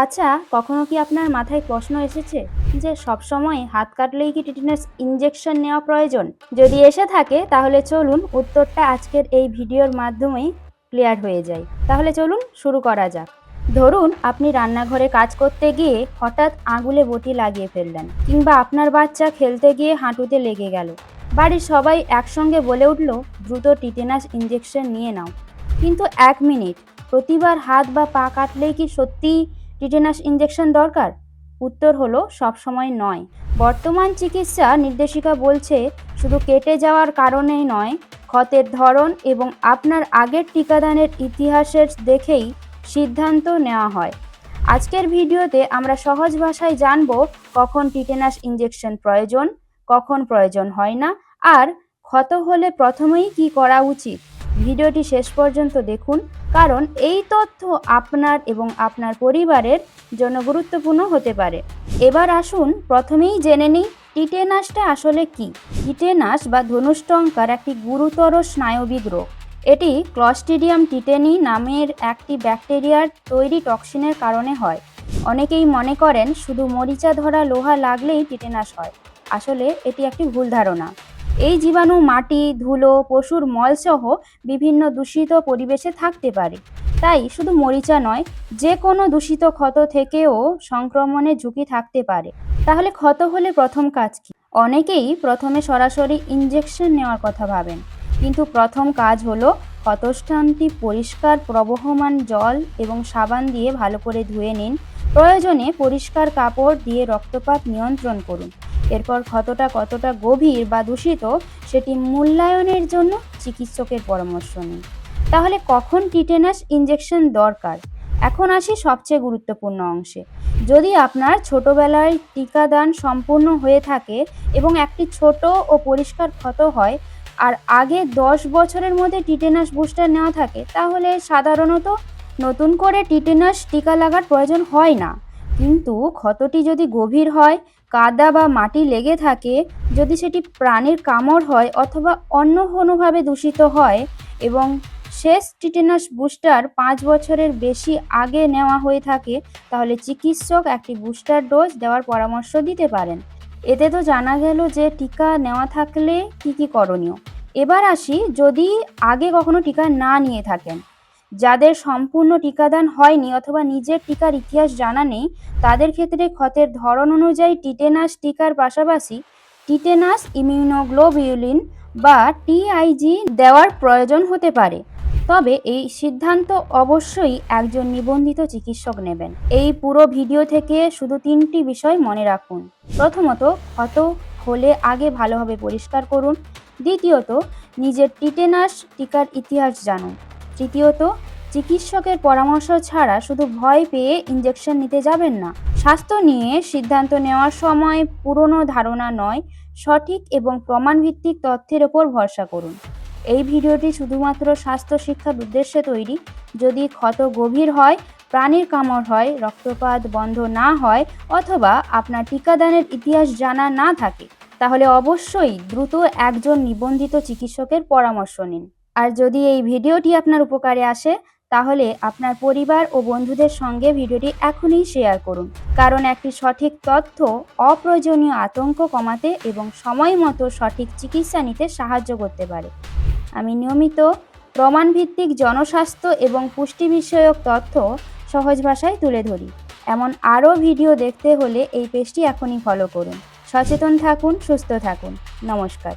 আচ্ছা, কখনো কি আপনার মাথায় প্রশ্ন এসেছে যে সবসময় হাত কাটলেই কি টিটেনাস ইনজেকশন নেওয়া প্রয়োজন? যদি এসে থাকে তাহলে চলুন উত্তরটা আজকের এই ভিডিওর মাধ্যমেই ক্লিয়ার হয়ে যায়। তাহলে চলুন শুরু করা যাক। ধরুন আপনি রান্নাঘরে কাজ করতে গিয়ে হঠাৎ আঙুলে বটি লাগিয়ে ফেললেন, কিংবা আপনার বাচ্চা খেলতে গিয়ে হাঁটুতে লেগে গেল। বাড়ির সবাই একসঙ্গে বলে উঠল, দ্রুত টিটেনাস ইনজেকশন নিয়ে নাও। কিন্তু 1 মিনিট, প্রতিবার হাত বা পা কাটলেই কি সত্যিই টিটেনাস ইনজেকশন দরকার? উত্তর হলো সবসময় নয়। বর্তমান চিকিৎসা নির্দেশিকা বলছে শুধু কেটে যাওয়ার কারণেই নয়, ক্ষতের ধরন এবং আপনার আগের টিকাদানের ইতিহাসের দেখেই সিদ্ধান্ত নেওয়া হয়। আজকের ভিডিওতে আমরা সহজ ভাষায় জানব কখন টিটেনাস ইনজেকশন প্রয়োজন, কখন প্রয়োজন হয় না, আর ক্ষত হলে প্রথমেই কি করা উচিত। ভিডিওটি শেষ পর্যন্ত দেখুন, কারণ এই তথ্য আপনার এবং আপনার পরিবারের জন্য গুরুত্বপূর্ণ হতে পারে। এবার আসুন প্রথমেই জেনে নিই টিটেনাসটা আসলে কি। টিটেনাস বা ধনুষ্টঙ্কার একটি গুরুতর স্নায়বিক রোগ। এটি ক্লস্ট্রিডিয়াম টিটেনি নামের একটি ব্যাকটেরিয়ার তৈরি টক্সিনের কারণে হয়। অনেকেই মনে করেন শুধু মরিচা ধরা লোহা লাগলেই টিটেনাস হয়। আসলে এটি একটি ভুল ধারণা। এই জীবাণু মাটি, ধুলো, পশুর মলসহ বিভিন্ন দূষিত পরিবেশে থাকতে পারে। তাই শুধু মরিচা নয়, যে কোনো দূষিত ক্ষত থেকেও সংক্রমণের ঝুঁকি থাকতে পারে। তাহলে ক্ষত হলে প্রথম কাজ কি? অনেকেই প্রথমে সরাসরি ইনজেকশন নেওয়ার কথা ভাবেন, কিন্তু প্রথম কাজ হলো ক্ষতস্থানটি পরিষ্কার প্রবহমান জল এবং সাবান দিয়ে ভালো করে ধুয়ে নিন। প্রয়োজনে পরিষ্কার কাপড় দিয়ে রক্তপাত নিয়ন্ত্রণ করুন। এরপর ক্ষতটা কতটা গভীর বা দূষিত সেটি মূল্যায়নের জন্য চিকিৎসকের পরামর্শ নিন। তাহলে কখন টিটেনাস ইনজেকশন দরকার? এখন আসি সবচেয়ে গুরুত্বপূর্ণ অংশে। যদি আপনার ছোটবেলায় টিকাদান সম্পূর্ণ হয়ে থাকে এবং একটি ছোট ও পরিষ্কার ক্ষত হয়, আর আগে 10 বছরের মধ্যে টিটেনাস বুস্টার নেওয়া থাকে, তাহলে সাধারণত নতুন করে টিটেনাস টিকা লাগার প্রয়োজন হয় না। কিন্তু ক্ষতটি যদি গভীর হয়, কাদা বা মাটি লেগে থাকে, যদি সেটি প্রাণীর কামড় হয় অথবা অন্য কোনোভাবে দূষিত হয় এবং শেষ টিটেনাস বুস্টার 5 বছরের বেশি আগে নেওয়া হয়ে থাকে, তাহলে চিকিৎসক একটি বুস্টার ডোজ দেওয়ার পরামর্শ দিতে পারেন। এতে তো জানা গেল যে টিকা নেওয়া থাকলে কি কি করণীয়। এবার আসি যদি আগে কখনো টিকা না নিয়ে থাকেন। যাদের সম্পূর্ণ টিকাদান হয়নি অথবা নিজের টিকার ইতিহাস জানা নেই, তাদের ক্ষেত্রে ক্ষতের ধরন অনুযায়ী টিটেনাস টিকার পাশাপাশি টিটেনাস ইমিউনোগ্লোবিউলিন বা টিআইজি দেওয়ার প্রয়োজন হতে পারে। তবে এই সিদ্ধান্ত অবশ্যই একজন নিবন্ধিত চিকিৎসক নেবেন। এই পুরো ভিডিও থেকে শুধু 3টি বিষয় মনে রাখুন। প্রথমত, ক্ষত হলে আগে ভালোভাবে পরিষ্কার করুন। দ্বিতীয়ত, নিজের টিটেনাস টিকার ইতিহাস জানুন। তৃতীয়ত, চিকিৎসকের পরামর্শ ছাড়া শুধু ভয় পেয়ে ইনজেকশন নিতে যাবেন না। স্বাস্থ্য নিয়ে সিদ্ধান্ত নেওয়ার সময় পুরনো ধারণা নয়, সঠিক এবং প্রমাণভিত্তিক তথ্যের ওপর ভরসা করুন। এই ভিডিওটি শুধুমাত্র স্বাস্থ্য শিক্ষার উদ্দেশ্যে তৈরি। যদি ক্ষত গভীর হয়, প্রাণীর কামড় হয়, রক্তপাত বন্ধ না হয় অথবা আপনার টিকাদানের ইতিহাস জানা না থাকে, তাহলে অবশ্যই দ্রুত একজন নিবন্ধিত চিকিৎসকের পরামর্শ নিন। আর যদি এই ভিডিওটি আপনার উপকারে আসে, তাহলে আপনার পরিবার ও বন্ধুদের সঙ্গে ভিডিওটি এখনই শেয়ার করুন, কারণ একটি সঠিক তথ্য অপ্রয়োজনীয় আতঙ্ক কমাতে এবং সময় মতো সঠিক চিকিৎসা নিতে সাহায্য করতে পারে। আমি নিয়মিত প্রমাণভিত্তিক জনস্বাস্থ্য এবং পুষ্টি বিষয়ক তথ্য সহজ ভাষায় তুলে ধরি। এমন আরও ভিডিও দেখতে হলে এই পেজটি এখনই ফলো করুন। সচেতন থাকুন, সুস্থ থাকুন। নমস্কার।